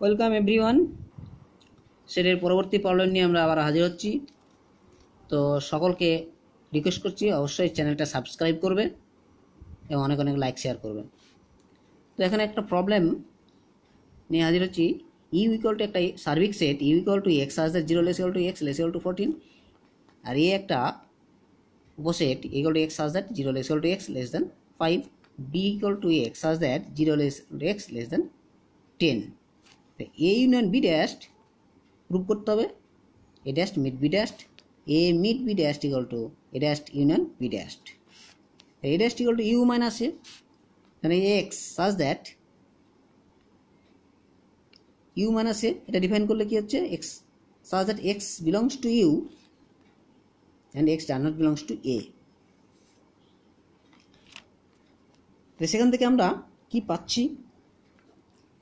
Welcome everyone. সেটের পরবর্তী problem নিয়ে আমরা আবার হাজির হচ্ছি। তো সকলকে রিকোয়েস্ট করছি অবশ্যই চ্যানেলটা সাবস্ক্রাইব করবে এবং অনেক অনেক লাইক শেয়ার করবে। তো এখানে একটা প্রবলেম নিয়ে হাজির হচ্ছি। ইউ ইকুয়াল টু একটা সার্বিক set U equal to X such that 0 less equal to X less equal to 14, আর এ একটা উপসেট equal to X such that 0 less equal to X less than 5, B equal to X such that 0 less equal to X less than 10। তো A union B dash prove করতে হবে। A dash meet B dash, A meet B dash equal two A dash union B dash. A dash equal to U minus A, মানে X such that you minus এ, এটা define করলে কি হচ্ছে X such that X belongs to U and X does not belongs to A. তো সেখান থেকে আমরা কি পাচ্ছি,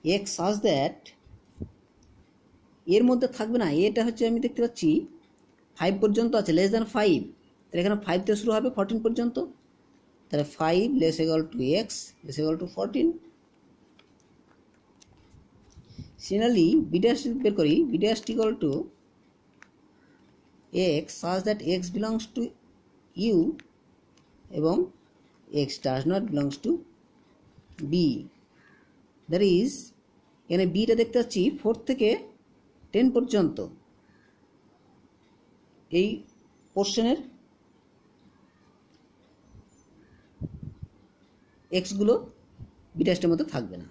এক্স সাজ দ্যাট এর মধ্যে থাকবে না, এটা হচ্ছে আমি দেখতে পাচ্ছি 5 পর্যন্ত আছে, লেস দ্যান 5, তাহলে এখানে 5 থেকে শুরু হবে 14 পর্যন্ত, তাহলে 5 less equal to X less equal to 14। Similarly B dash বের করি, B dash equal to X such that X belongs to U এবং X does not belongs to B. That is এখানে বিটা দেখতে পাচ্ছি 4 থেকে 10 পর্যন্ত, এই পোর্শনের এক্সগুলো বি ড্যাশের মধ্যে থাকবে না।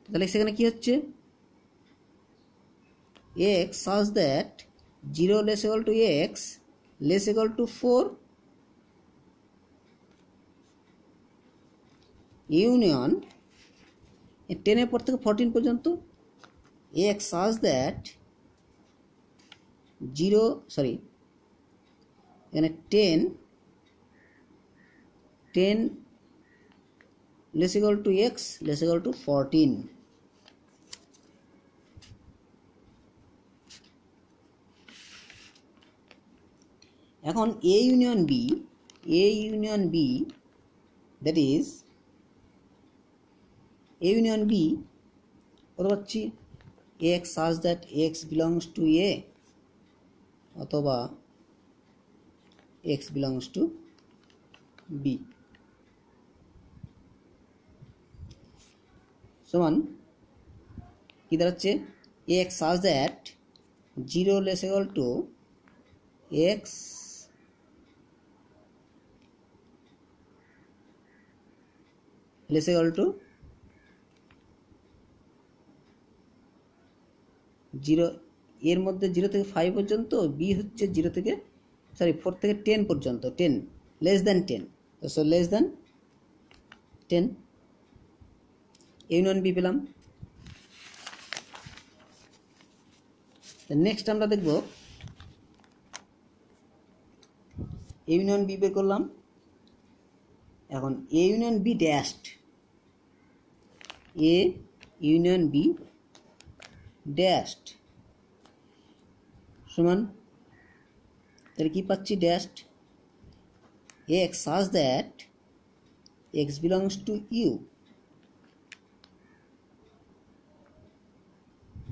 তাহলে সেখানে কি হচ্ছে, X such that 0 less equal to X less equal two 4 union 10 এর পর থেকে 14 পর্যন্ত এক্স সাজ দ্যাট 0 এখানে 10 less equal to X less equal to 14। এখন A union B that is A union B কত পাচ্ছি, X such that X belongs to A অথবা X belongs to B সমান কি দাঁড়াচ্ছে, x such that 0 less equal to X less equal to 0, এর মধ্যে 0 থেকে 5 পর্যন্ত, বি হচ্ছে 4 থেকে 10 পর্যন্ত, 10 less than 10, so less than 10 union B পেলাম। নেক্সট আমরা দেখব ইউনিয়ন বি বের করলাম। এখন A union B dashed, A union B dashed সমান, তাহলে কি পাচ্ছি, dashed X such that X belongs to U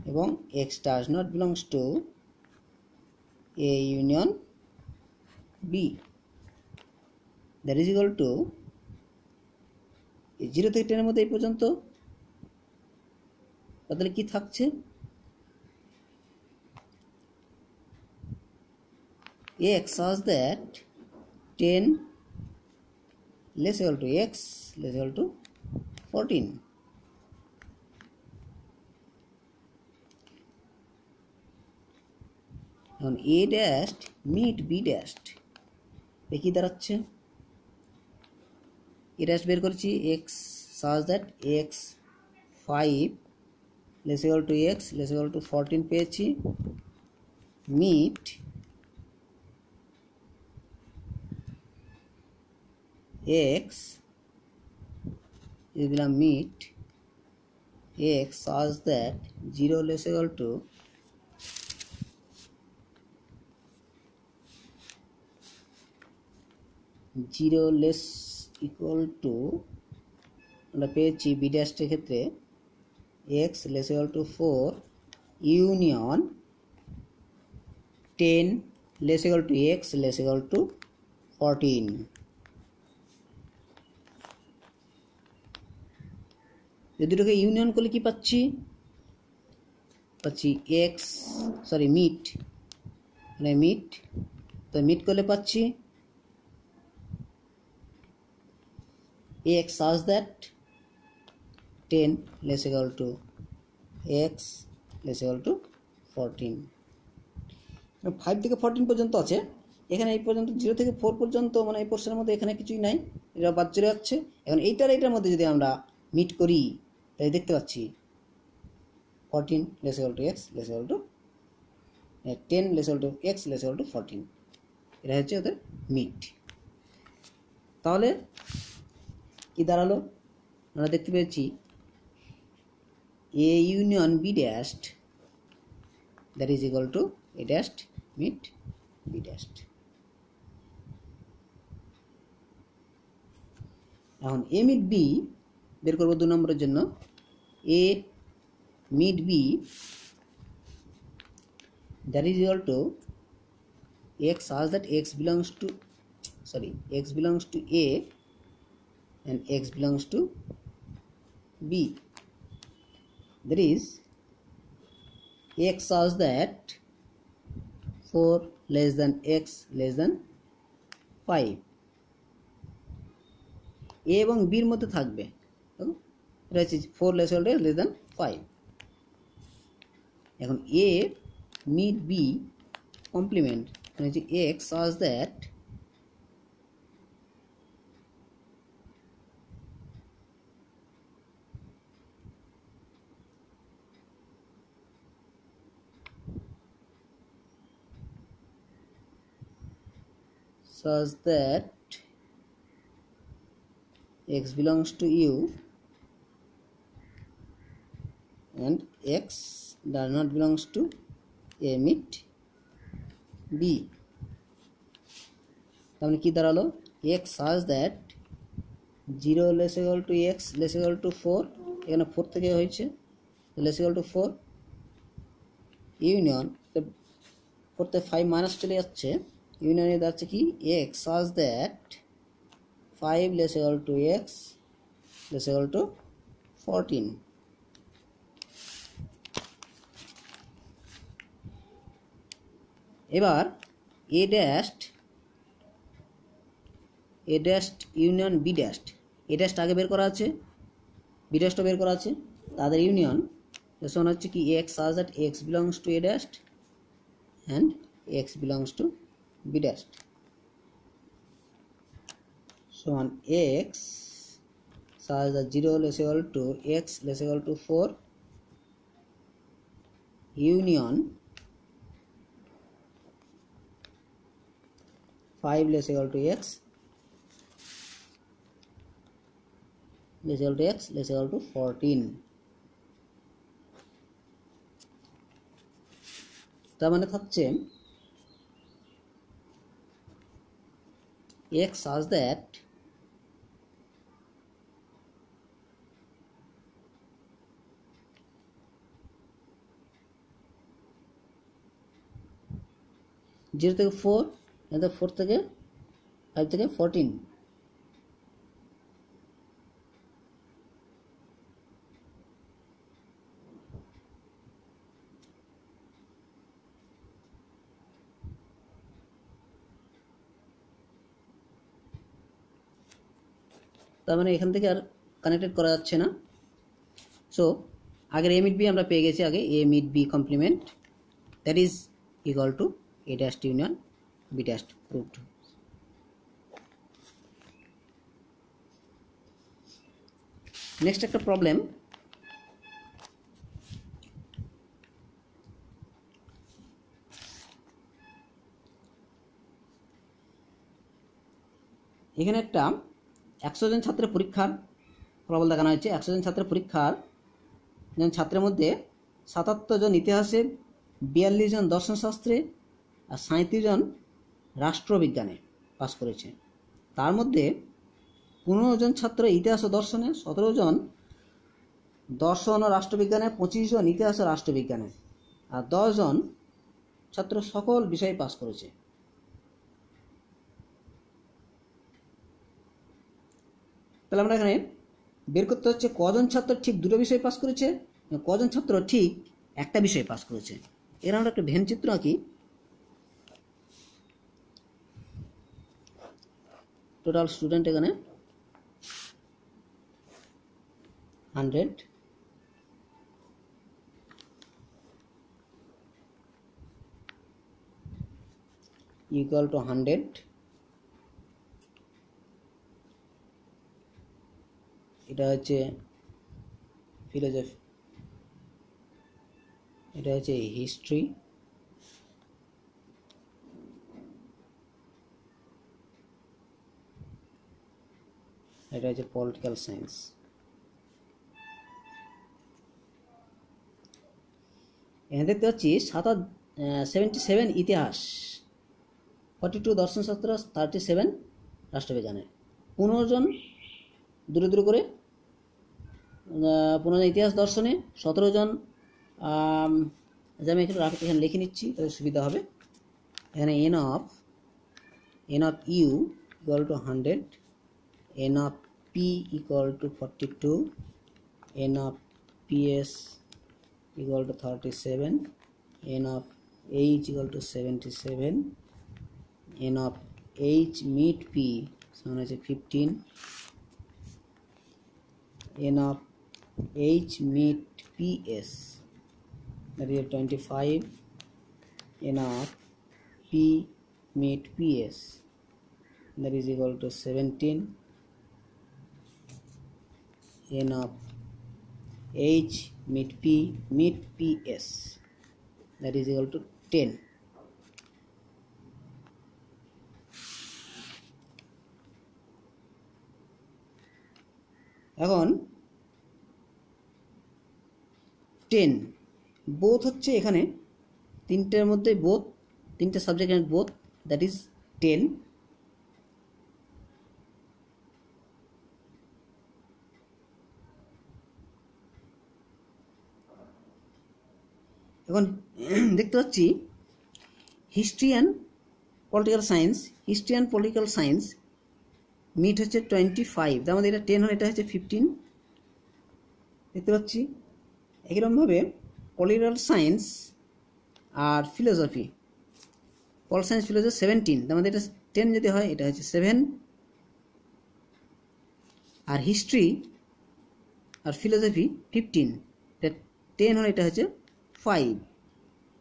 এবং X does not belongs to A union B. That is equal to 0 থেকে 10 এর মধ্যে এই পর্যন্ত, তাহলে কি থাকছে, x such that 10 less equal to x less equal to 14. এখন a dashed meet b dashed কি দাঁড়াচ্ছে, a dash বের করেছি, x such that x 5 less equal to x less equal to 14 পেয়েছি, meet x is belong meet x such that 0 less equal to আমরা পেয়েছি B ড্যাশের ক্ষেত্রে x less equal to 4 union 10 less equal to x less equal to 14. এই দুটোকে union করলে কি পাচ্ছি? পাচ্ছি এক্স সরি মিট, মানে মিট, তো মিট করলে পাচ্ছি x such that 10 less equal to x less equal to 14. 5 থেকে 14 পর্যন্ত আছে, এখানে এই পর্যন্ত 0 থেকে 4 পর্যন্ত, মানে এই পোর্শনের মধ্যে এখানে কিছুই নাই, এটা বাদ চলে যাচ্ছে। এখন এইটার মধ্যে যদি আমরা মিট করি তাই দেখতে পাচ্ছি 14 less equal to x less equal to 10 less equal to x less equal to 14, এটা হচ্ছে ওদের মিট। তাহলে কি দাঁড়ালো? আমরা দেখতে পেয়েছি a union b dashed that is equal to a dashed meet b dashed। এখন a meet b বের করব 2 নম্বরের জন্য। a meet b that is equal to x such that x belongs to a and x belongs to b, that is x such that 4 less than x less than 5 a এবং b এর মধ্যে থাকবে, এটা হচ্ছে 4 less equal to x less than 5। এখন a meet b complement মানে হচ্ছে x such that x belongs to u and x does not belongs to a meet b। তাহলে কি দাঁড়ালো? x such that 0 less equal to x less equal to 4, এখানে 4 থেকে হয়েছে less equal to 4 union 4 তে 5 minus চলে যাচ্ছে, ইউনিয়নে দাঁড়াচ্ছে কি x such that 5 less equal to x less equal to 14। এবার a dashed union b dashed, a dashed আগে বের করা আছে, b dashed বের করা আছে, তাদের ইউনিয়ন সমান হচ্ছে কি x such that x belongs to a dashed and x belongs to b dashed সমান x such that 0 less equal to x less equal to 4 union 5 less equal to x less equal to x less equal to 14। তার মানে থাকছে x such that zero থেকে 4 এতে 4 থেকে 5 থেকে 14, তার মানে এখান থেকে আর কানেক্টেড করা যাচ্ছে না। সো আগের a meet b আমরা পেয়ে গেছি, আগে a meet b complement that is equal to a dashed union b dashed proved। Next একটা প্রবলেম, এখানে একটা 100 জন ছাত্রের পরীক্ষার ফলাফল দেখানো হয়েছে। 100 জন ছাত্রের পরীক্ষার ছাত্রের মধ্যে 77 জন ইতিহাসে, 42 জন দর্শনশাস্ত্রে আর 37 জন রাষ্ট্রবিজ্ঞানে পাস করেছে। তার মধ্যে 15 জন ছাত্র ইতিহাস ও দর্শনে, 17 জন দর্শন ও রাষ্ট্রবিজ্ঞানে 25 জন, ইতিহাস ও রাষ্ট্রবিজ্ঞানে, আর 10 জন ছাত্র সকল বিষয়ে পাস করেছে। তাহলে আমরা এখানে বের করতে হচ্ছে কজন ছাত্র ঠিক দুটো বিষয় পাস করেছে, কজন ছাত্র ঠিক একটা বিষয় পাস করেছে। এর আমরা একটা ভেন চিত্র আঁকি। টোটাল স্টুডেন্ট এখানে 100, ইকুয়াল টু 100, এটা হচ্ছে ফিলোসফি, এটা হচ্ছে হিস্ট্রি, এটা হচ্ছে পলিটিক্যাল সায়েন্স। এখানে দেখতে পাচ্ছি 77 ইতিহাস, 42 দর্শনশাস্ত্র, 37 রাষ্ট্রবিজ্ঞানে, 15 জন দূরে দূরে করে, 15 জন ইতিহাস দর্শনে, 17 জন আমি এখানে লিখে নিচ্ছি তাহলে সুবিধা হবে। এখানে n of u equal to 100, n of p equal to 42, n of p s equal to 37, n of h equal to 77, n of h meet p সমান আছে 15, n of h meet ps that is 25, n of p meet ps that is equal to 17, n of h meet p meet ps that is equal to 10. এখন 10 both হচ্ছে এখানে তিনটের মধ্যে both, তিনটে সাবজেক্টের both, that is 10। এখন দেখতে পাচ্ছি history and political science meet হচ্ছে 25, তার মধ্যে এটা 10 হয়, এটা হচ্ছে 15 দেখতে পাচ্ছি। একইরকমভাবে পলিটিক্যাল সায়েন্স আর ফিলোসফি, পল সায়েন্স ফিলোসফি 17, তার মধ্যে এটা 10 যদি হয় এটা হচ্ছে 7, আর হিস্ট্রি আর ফিলোসফি 15, এটা 10 হলে এটা হচ্ছে 5,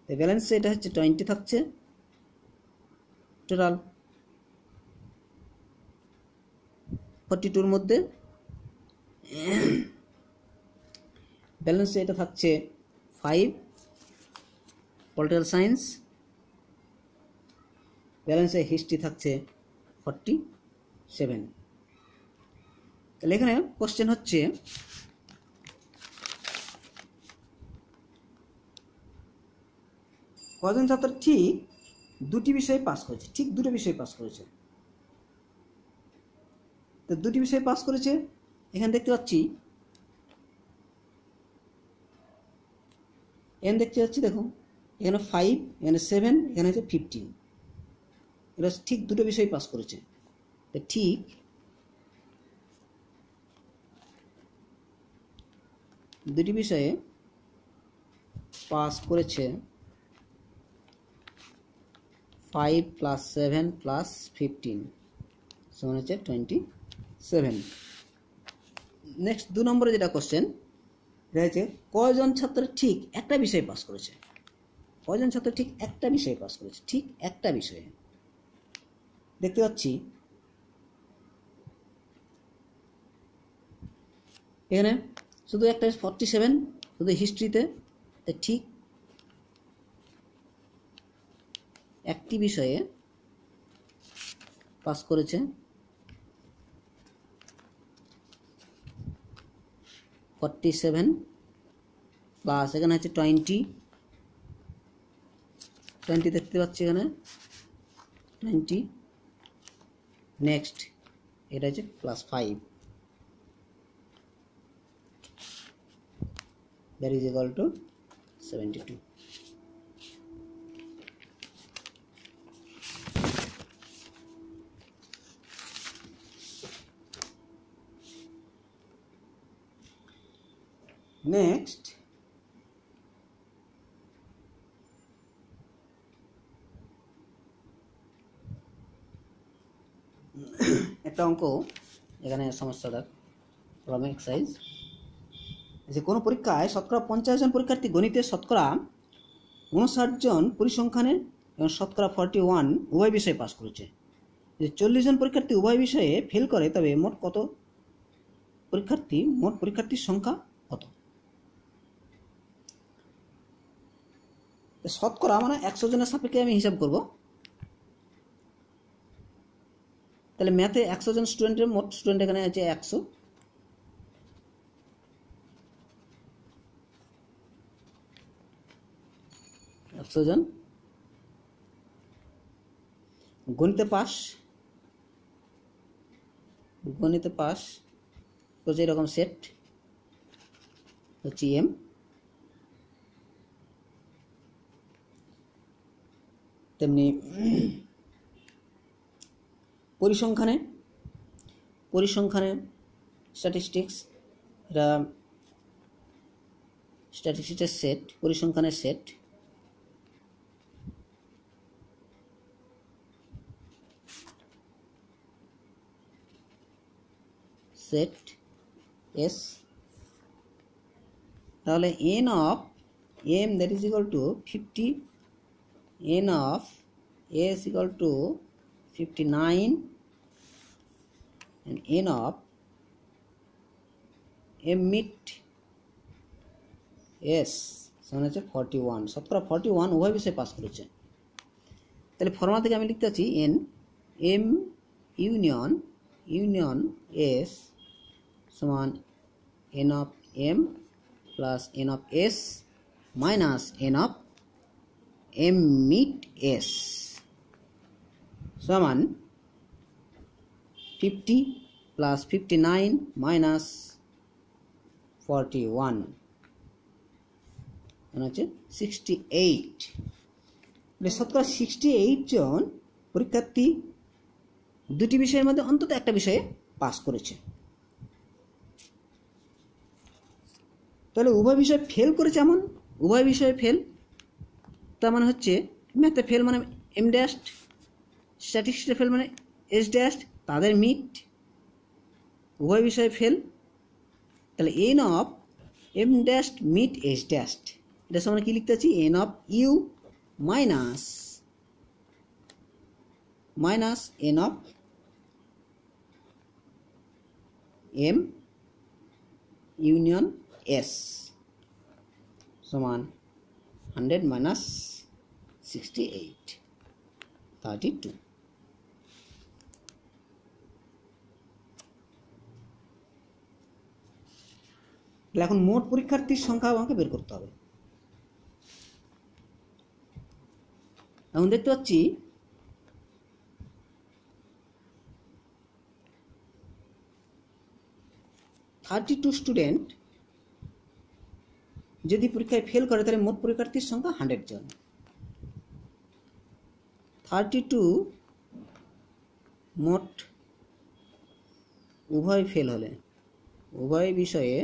ব্যালেন্সে এটা হচ্ছে 20 থাকছে। টোটাল 42-র মধ্যে ব্যালেন্সে এটা থাকছে 5 পলিটিক্যাল সায়েন্স, ব্যালেন্সে হিস্ট্রি থাকছে 47। তাহলে এখানে কোশ্চেন হচ্ছে কজন ছাত্র ঠিক দুটি বিষয়ে পাস করেছে, ঠিক দুটো বিষয়ে পাস করেছে। তো দুটি বিষয়ে পাস করেছে এখানে দেখতে পাচ্ছি, দেখুন এখানে 5, এখানে 7, এখানে হচ্ছে 15, এরা ঠিক দুটো বিষয় পাস করেছে। তো ঠিক দুটি বিষয়ে পাস করেছে 5 + 7 + 15 সমান হচ্ছে 27। নেক্সট 2 নম্বরে যেটা কোশ্চেন রয়েছে কয়জন ছাত্র ঠিক একটা বিষয়ে পাস করেছে, কয়জন ছাত্র ঠিক একটা বিষয়ে পাস করেছে, ঠিক একটা বিষয়ে। দেখতে পাচ্ছি এখানে শুধু একটা 47 শুধু হিস্ট্রিতে, ঠিক একটি বিষয়ে পাস করেছে 47 প্লাস এখানে হচ্ছে 20 দেখতে পাচ্ছি এখানে 20, নেক্সট এটা হচ্ছে +5। that is equal to 72. Next, একটা অঙ্ক এখানে সমস্যা দেখ প্রবলেম এক্সারসাইজ যে কোনো পরীক্ষায় শতকরা 50 জন পরীক্ষার্থী গণিতে শতকরা 59 জন পরিসংখ্যানে এবং শতকরা 41 উভয় বিষয়ে পাস করেছে। যে 40 জন পরীক্ষার্থী উভয় বিষয়ে ফেল করে তবে মোট পরীক্ষার্থীর সংখ্যা কত? শতকরা মানে 100 জনের সাপেক্ষে আমি হিসাব করব। তাহলে ম্যাথে 100 জন স্টুডেন্টের মোট স্টুডেন্ট এখানে আছে 100 জন। গণিতে পাস হচ্ছে এরকম সেট হচ্ছে এম, তেমনি পরিসংখ্যানে স্ট্যাটিস্টিক্স, এটা স্ট্যাটিস্টিক্সের সেট, পরিসংখ্যানের সেট। S, তাহলে n of m that is equal to 50, n of s equal to 59 and n of m meet s সমান হচ্ছে 41। শতকরা 41 উভয় বিষয়ে পাস করেছে। তাহলে ফর্মুলা থেকে আমি লিখতে পাচ্ছি n m ইউনিয়ন s সমান n of m plus n of s minus n of m meet s সমান 50 plus 59 minus 41 মানে হচ্ছে 68। শতকরা 68 জন পরীক্ষার্থী দুটি বিষয়ের মধ্যে অন্তত একটা বিষয়ে পাস করেছে। তাহলে উভয় বিষয়ে ফেল করেছে, এমন উভয় বিষয়ে ফেল তার মানে হচ্ছে ম্যাথে ফেল মানে এম ড্যাশ, স্ট্যাটিস্টিক্সে ফেল মানে এস ড্যাশ, তাদের মিট উভয় বিষয়ে ফেল। তাহলে n of m dash meet s dash, এটা সমান কি লিখতে পাচ্ছি n of u minus n of m union s সমান 100 minus 68 32। এখন মোট পরীক্ষার্থীর সংখ্যা আমাকে বের করতে হবে। এখন দেখতে পাচ্ছি স্টুডেন্ট যদি পরীক্ষায় ফেল করে তাহলে মোট পরীক্ষার্থীর সংখ্যা 100 জন। 32 মোট উভয় ফেল হলে, উভয় বিষয়ে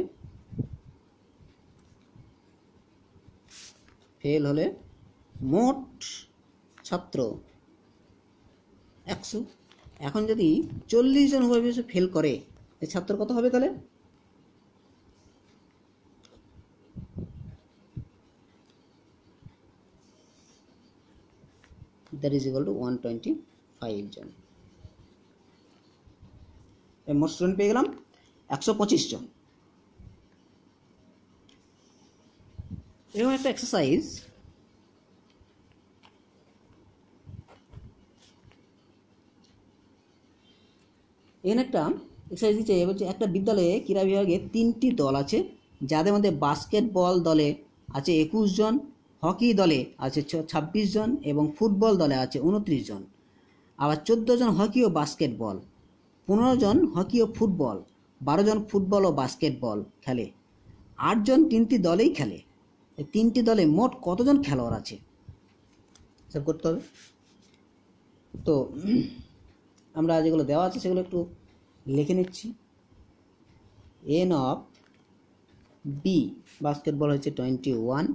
ফেল হলে মোট ছাত্র 100। এখন যদি 40 জন উভয় বিষয়ে ফেল করে ছাত্র কত হবে? তাহলে that is equal to 125 জন। মোট স্টুডেন্ট পেয়ে গেলাম 125 জন। এরকম একটা এক্সারসাইজ এখানে একটা এক্সারসাইজ দিচ্ছে, বলছে একটা বিদ্যালয়ে ক্রীড়া বিভাগে 3টি দল আছে, যাদের মধ্যে বাস্কেটবল দলে আছে 21 জন, হকি দলে আছে 26 জন এবং ফুটবল দলে আছে 29 জন। আবার 14 জন হকি ও বাস্কেটবল, 15 জন হকি ও ফুটবল, 12 জন ফুটবল ও বাস্কেটবল খেলে। 8 জন 3টি দলেই খেলে, এই 3টি দলে মোট কতজন খেলোয়াড় আছে হিসাব করতে হবে। তো আমরা যেগুলো দেওয়া আছে সেগুলো একটু লিখে নিচ্ছি। এন অফ বি বাস্কেটবল হচ্ছে 21,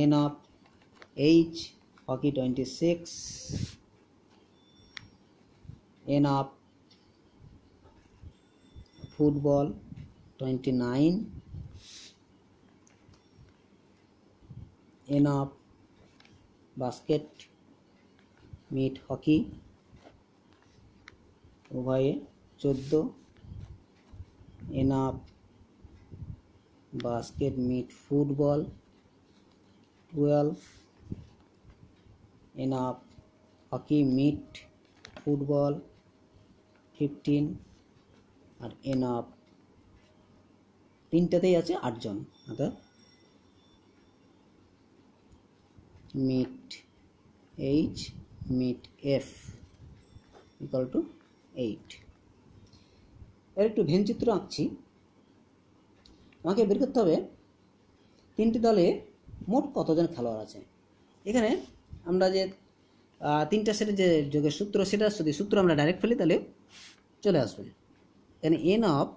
N of H hockey 26, N of football 29, N of basket meet hockey উভয়ে 14, N of basket meet football 12, N of hockey meet football 15, আর এন অফ তিনটাতেই আছে 8 জন, অর্থাৎ meet H meet F equal to 8। এর একটু when চিত্র আঁকছি। আমাকে বের করতে হবে 3টি দলে মোট কতজন খেলোয়াড় আছে। এখানে আমরা যে 3টা সেটের যে যোগের সূত্র, সেটা যদি সূত্র আমরা ডাইরেক্ট ফেলি তাহলে চলে আসবে। এখানে n of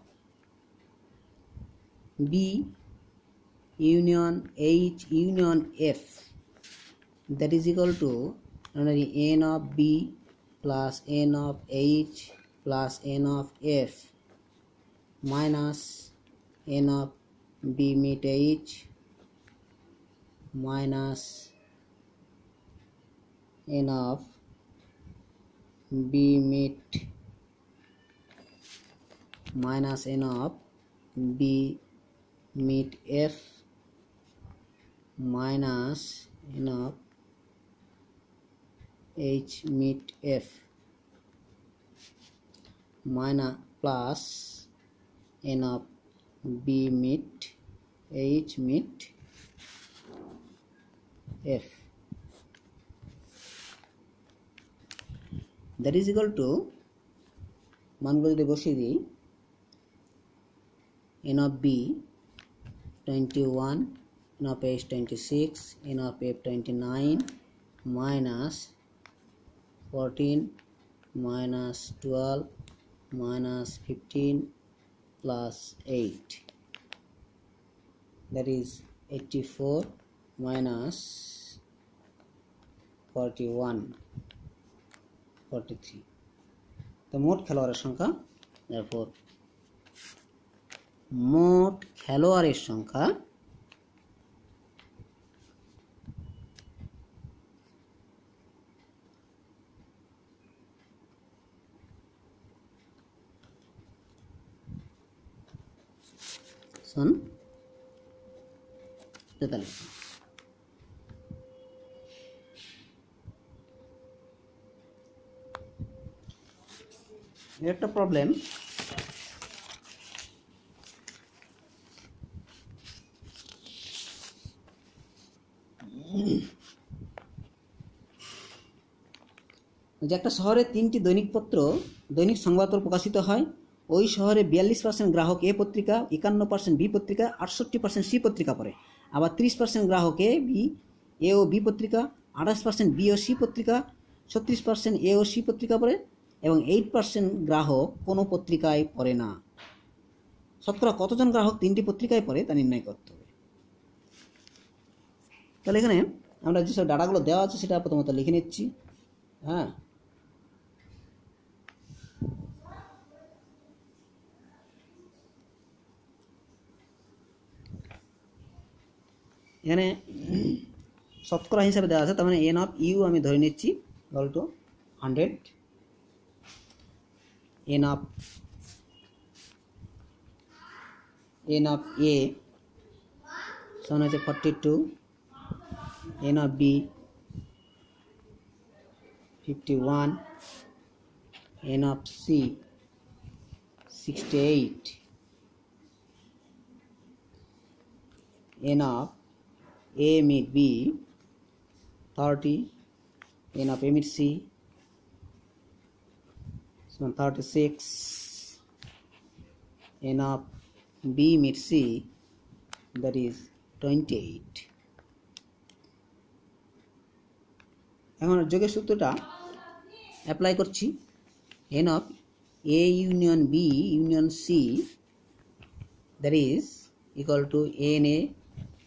b union h union f, that is equal to n of b plus n of h plus n of f minus n of b meet h minus n of b meet minus n of b meet f minus n of h meet f minus plus n of b meet h meet f, that is equal to মানগুলো যদি বসিয়ে দিই, n of b 21, n of h 26, n of f 29 minus 14 minus 12 minus 15 plus 8, that is 84 minus 41 43। তো মোট খেলোয়াড়ের সংখ্যা, therefore মোট খেলোয়াড়ের সংখ্যা son 43। একটা প্রবলেম, যে একটা শহরে 3টি দৈনিক সংবাদপত্র প্রকাশিত হয়। ওই শহরে 42% গ্রাহক এ পত্রিকা, 51% বি পত্রিকা, 68% সি পত্রিকা পড়ে। আবার 30% গ্রাহক এ ও বি পত্রিকা, 28% বি ও সি পত্রিকা, 36% এ ও সি পত্রিকা পড়ে এবং 8% গ্রাহক কোনো পত্রিকায় পড়ে না। শতকরা কতজন গ্রাহক 3টি পত্রিকায় পড়ে তা নির্ণয় করতে হবে। তাহলে এখানে আমরা যেসব ডাটাগুলো দেওয়া আছে সেটা প্রথমত লিখে নিচ্ছি। হ্যাঁ, এখানে শতকরা হিসাবে দেওয়া আছে, তার মানে এন অফ ইউ আমি ধরে নিচ্ছি equal to 100, n of a সমান হচ্ছে 42, n of b 51, n of c 68, n of a meet b 30, n of a meet c 36, n of B meets C, that is 28. এখন যোগের সূত্রটা apply করছি। n of A union B union C, that is equal to na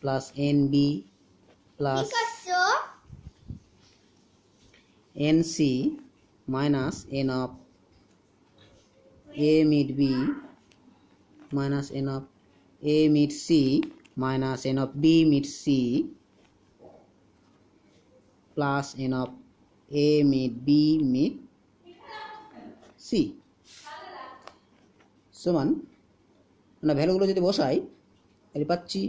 plus nb plus nc minus n of A meet B minus n of A meet C minus n of B meet C plus n of A meet B meet C সমান আমরা ভ্যালুগুলো যদি বসাই তাহলে পাচ্ছি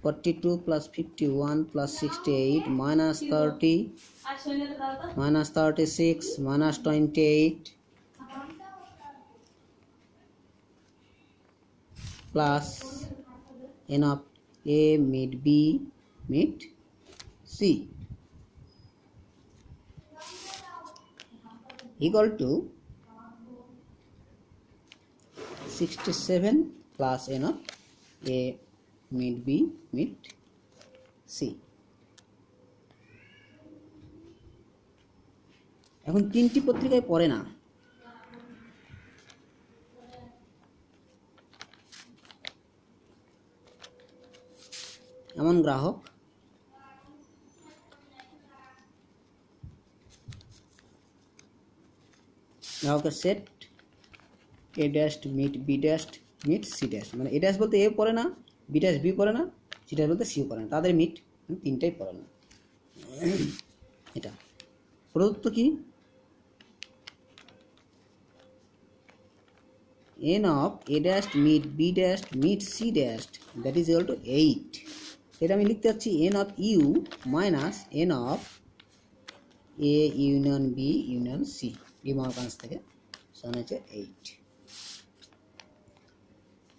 42 plus 51 plus 68 minus 30 minus 36 minus 28 plus n of A meet B meet C equal to 67 plus n of A meet B meet C। এখন তিনটি পত্রিকায় পড়ে না, এমন গ্রাহকের set A dash meet B dash meet C dash, মানে A dash বলতে A পড়ে না, B dash B পড়ে না, C dash বলতে C পড়ে না, তাদের মিট তিনটাই পড়ে না। এটা প্রদত্ত কি n of A dash meet B dash meet C dash, that is equal to 8। এটা আমি লিখতে যাচ্ছি n of U minus n of A union B union C, ডিমরকান্স থেকে সমান হচ্ছে 8।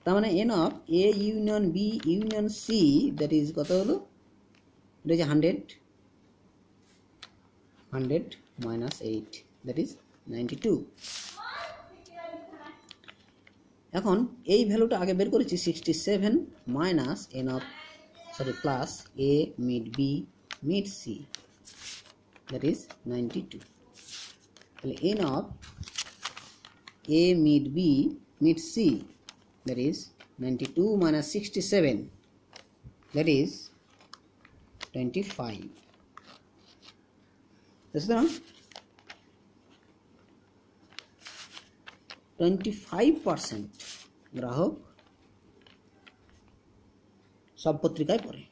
তার মানে n of A union B union C, that is কত হলো, এটা হচ্ছে 100 minus 8, that is 92। এখন এই ভ্যালুটা আগে বের করেছি 67 minus n of plus A meet B meet C, that is 92। তাহলে n of A meet B meet C, that is 92 minus 67, that is 25। সুতরাং 25% গ্রাহক সব পত্রিকায় পড়ে।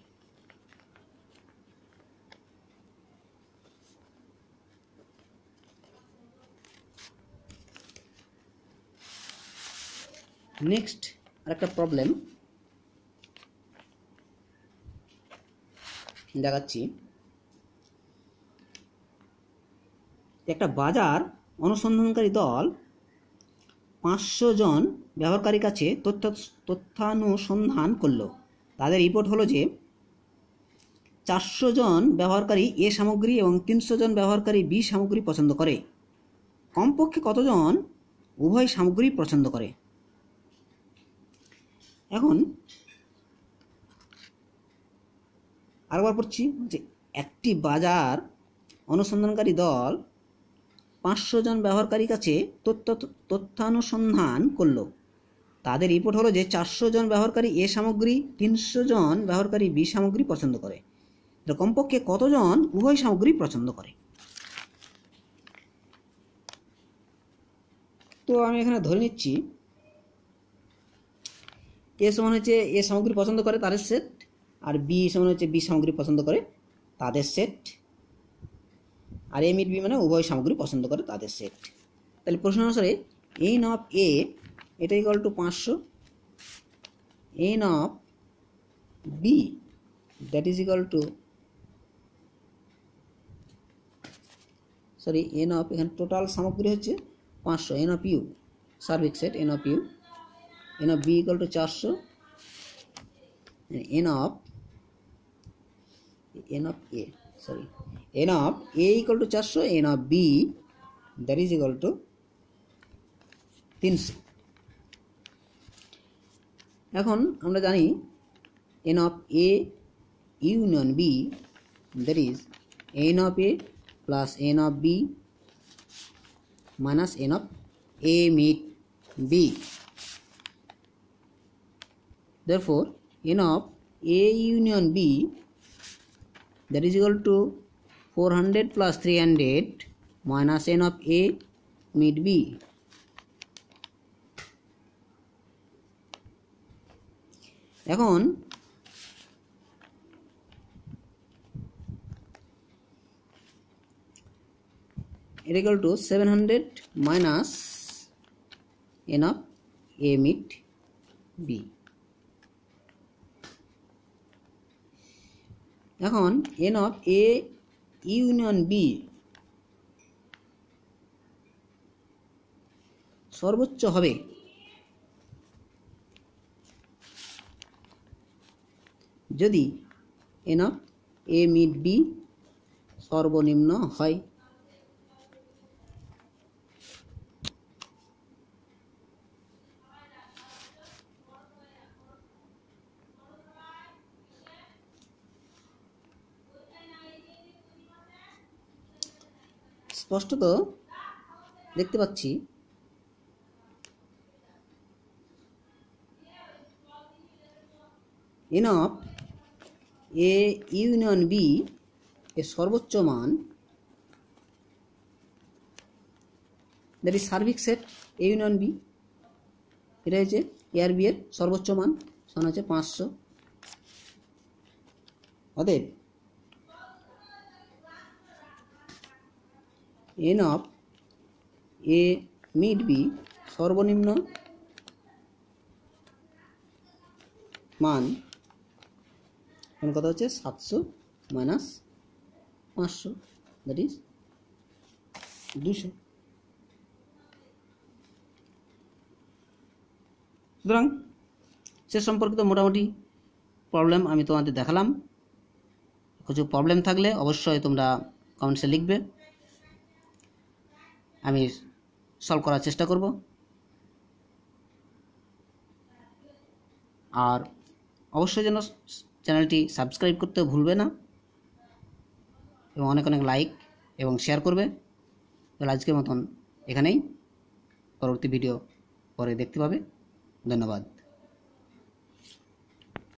নেক্সট আরেকটা প্রবলেম দেখাচ্ছি। একটা বাজার অনুসন্ধানকারী দল 500 জন ব্যবহারকারীর কাছে তথ্যানুসন্ধান করলো। তাদের রিপোর্ট হলো যে 400 জন ব্যবহারকারী এ সামগ্রী এবং 300 জন ব্যবহারকারী বি সামগ্রী পছন্দ করে। কমপক্ষে কতজন উভয় সামগ্রী পছন্দ করে? এখন আরেকবার পড়ছি যে একটি বাজার অনুসন্ধানকারী দল 500 জন ব্যবহারকারীর কাছে তথ্যানুসন্ধান করলো। তাদের রিপোর্ট হলো যে 400 জন ব্যবহারকারী এ সামগ্রী, 300 জন ব্যবহারকারী বি সামগ্রী পছন্দ করে। কমপক্ষে কতজন উভয় সামগ্রী পছন্দ করে? তো আমি এখানে ধরে নিচ্ছি এ সমান হচ্ছে এ সামগ্রী পছন্দ করে তাদের সেট, আর বি সমান হচ্ছে বি সামগ্রী পছন্দ করে তাদের সেট, আর এ মিট বি মানে উভয় সামগ্রী পছন্দ করে তাদের সেট। তাহলে প্রশ্ন অনুসারে n of A এটা equal to 500, n of B that is equal to n of এখানে টোটাল সামগ্রী হচ্ছে 500, n of U service set n of U, n of B equal to 400, n of A equal to 400, n of B that is equal to 300। এখন আমরা জানি n of a union b, that is n of a plus n of b minus n of a meet b. Therefore n of a union b, that is equal to 400 plus 300 minus n of a meet b. এখন it equal to 700 minus n of a meet b. এখন n of a union b সর্বোচ্চ হবে যদি n of a meet b সর্বনিম্ন হয়। স্পষ্টত দেখতে পাচ্ছি n of a union b এর সর্বোচ্চ মান, দ্যাট ইজ সার্ভিক সেট a union b, এটা হচ্ছে a আর b এর সর্বোচ্চ মান, সমান হচ্ছে 500। অতএব n of a meet b সর্বনিম্ন মান এখন কথা হচ্ছে 700 মাইনাস 500, দ্যাট ইজ 200। সুতরাং সে সম্পর্কিত মোটামুটি প্রবলেম আমি তোমাদের দেখালাম। কিছু প্রবলেম থাকলে অবশ্যই তোমরা কমেন্টসে লিখবে, আমি সলভ করার চেষ্টা করব। আর অবশ্যই যেন চ্যানেলটি সাবস্ক্রাইব করতে ভুলবে না এবং অনেক অনেক লাইক এবং শেয়ার করবে। তাহলে আজকের মতন এখানেই, পরবর্তী ভিডিও পরে দেখতে পাবে। ধন্যবাদ।